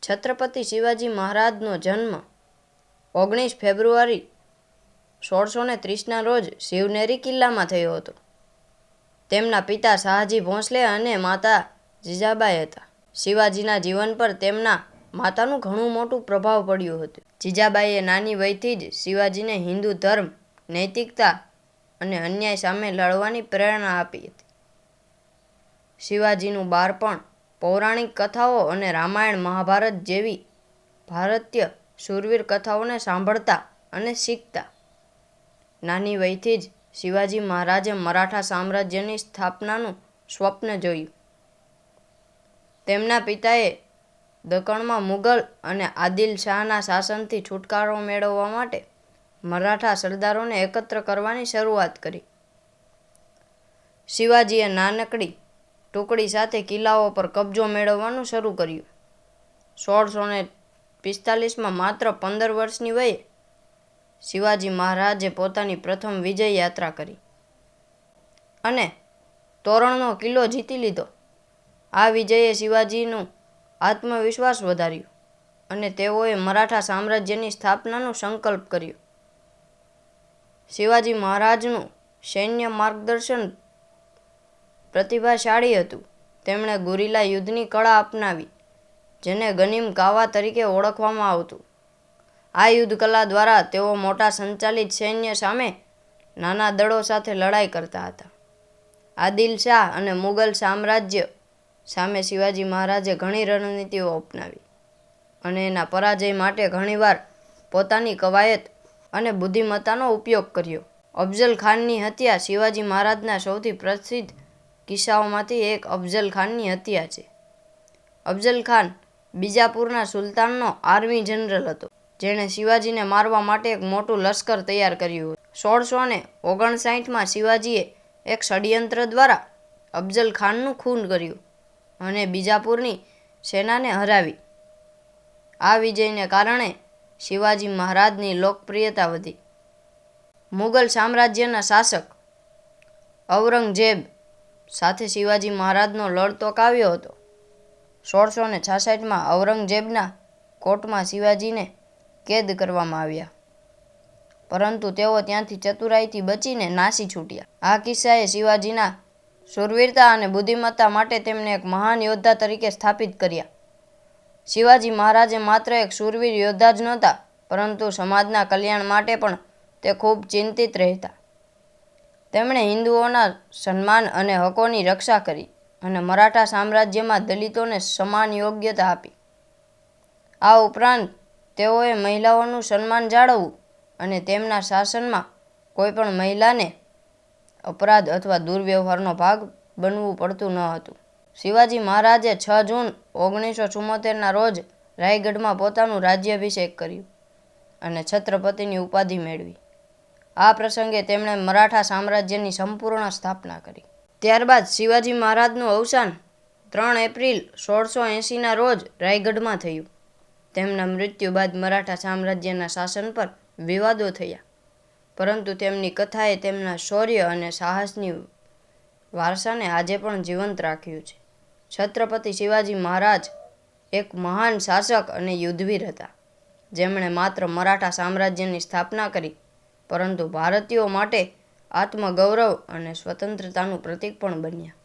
છત્રપતિ શિવાજી મહારાજનો જન્મ 19 ફેબ્રુઆરી 1630ના રોજ શિવનેરી કિલ્લામાં થયો હતો. તેમના પિતા શાહજી ભોંસલે અને માતા જીજાબાઈ હતા. શિવાજીના જીવન પર તેમના માતાનું ઘણું મોટું પ્રભાવ પડ્યું હતું. જીજાબાઈએ નાની વયથી જ શિવાજીને હિન્દુ ધર્મ, નૈતિકતા અને અન્યાય સામે લડવાની પ્રેરણા આપી હતી. શિવાજીનું બાળપણ પૌરાણિક કથાઓ અને રામાયણ, મહાભારત જેવી ભારતીય શૂરવીર કથાઓને સાંભળતા અને શીખતા. નાની વયથી જ શિવાજી મહારાજે મરાઠા સામ્રાજ્યની સ્થાપનાનું સ્વપ્ન જોયું. તેમના પિતાએ દક્કણમાં મુગલ અને આદિલ શાહના શાસનથી છુટકારો મેળવવા માટે મરાઠા સરદારોને એકત્ર કરવાની શરૂઆત કરી. શિવાજીએ નાનકડી ટુકડી સાથે કિલ્લાઓ પર કબજો મેળવવાનું શરૂ કર્યું. 1645માં માત્ર 15 વર્ષની વયે શિવાજી મહારાજે પોતાની પ્રથમ વિજય યાત્રા કરી અને તોરણનો કિલ્લો જીતી લીધો. આ વિજયે શિવાજીનું આત્મવિશ્વાસ વધાર્યો અને તેઓએ મરાઠા સામ્રાજ્યની સ્થાપનાનો સંકલ્પ કર્યો. શિવાજી મહારાજનું સૈન્ય માર્ગદર્શન પ્રતિભાશાળી હતું. તેમણે ગુરીલા યુદ્ધની કળા અપનાવી, જેને ગનીમ કાવા તરીકે ઓળખવામાં આવતું. આ યુદ્ધ કલા દ્વારા તેઓ મોટા સંચાલિત સૈન્ય સામે નાના દળો સાથે લડાઈ કરતા હતા. આદિલ શાહ અને મુગલ સામ્રાજ્ય સામે શિવાજી મહારાજે ઘણી રણનીતિઓ અપનાવી અને એના પરાજય માટે ઘણીવાર પોતાની કવાયત અને બુદ્ધિમત્તાનો ઉપયોગ કર્યો. અફઝલ ખાનની હત્યા શિવાજી મહારાજના સૌથી પ્રસિદ્ધ કિસ્સાઓમાંથી એક અફઝલ ખાનની હત્યા છે. અફઝલ ખાન બીજાપુરના સુલતાનનો આર્મી જનરલ હતો, જેણે શિવાજીને મારવા માટે એક મોટું લશ્કર તૈયાર કર્યું હતું. 1659માં શિવાજીએ એક ષડયંત્ર દ્વારા અફઝલ ખાનનું ખૂન કર્યું અને બીજાપુરની સેનાને હરાવી. આ વિજયને કારણે શિવાજી મહારાજની લોકપ્રિયતા વધી. મુગલ સામ્રાજ્યના શાસક ઔરંગઝેબ સાથે શિવાજી મહારાજનો લડતો કાવ્યો હતો. 1666માં ઔરંગઝેબના કોર્ટમાં શિવાજીને કેદ કરવામાં આવ્યા, પરંતુ તેઓ ત્યાંથી ચતુરાઈથી બચીને નાસી છૂટ્યા. આ કિસ્સાએ શિવાજીના શૂરવીરતા અને બુદ્ધિમત્તા માટે તેમને એક મહાન યોદ્ધા તરીકે સ્થાપિત કર્યા. શિવાજી મહારાજે માત્ર એક શૂરવીર યોદ્ધા જ નહોતા, પરંતુ સમાજના કલ્યાણ માટે પણ તે ખૂબ ચિંતિત રહેતા. તેમણે હિન્દુઓના સન્માન અને હકોની રક્ષા કરી અને મરાઠા સામ્રાજ્યમાં દલિતોને સમાન યોગ્યતા આપી. આ ઉપરાંત તેઓએ મહિલાઓનું સન્માન જાળવવું અને તેમના શાસનમાં કોઈપણ મહિલાને અપરાધ અથવા દુર્વ્યવહારનો ભાગ બનવું પડતું ન હતું. શિવાજી મહારાજે 6 જૂન 1974ના રોજ રાયગઢમાં પોતાનું રાજ્યાભિષેક કર્યું અને છત્રપતિની ઉપાધિ મેળવી. આ પ્રસંગે તેમણે મરાઠા સામ્રાજ્યની સંપૂર્ણ સ્થાપના કરી. ત્યારબાદ શિવાજી મહારાજનું અવસાન 3 એપ્રિલ 1680ના રોજ રાયગઢમાં થયું. તેમના મૃત્યુ બાદ મરાઠા સામ્રાજ્યના શાસન પર વિવાદો થયા, પરંતુ તેમની કથાએ તેમના શૌર્ય અને સાહસની વારસાને આજે પણ જીવંત રાખ્યું છે. છત્રપતિ શિવાજી મહારાજ એક મહાન શાસક અને યુદ્ધવીર હતા, જેમણે માત્ર મરાઠા સામ્રાજ્યની સ્થાપના કરી, પરંતુ ભારતીયો માટે આત્મગૌરવ અને સ્વતંત્રતાનું પ્રતીક પણ બન્યા.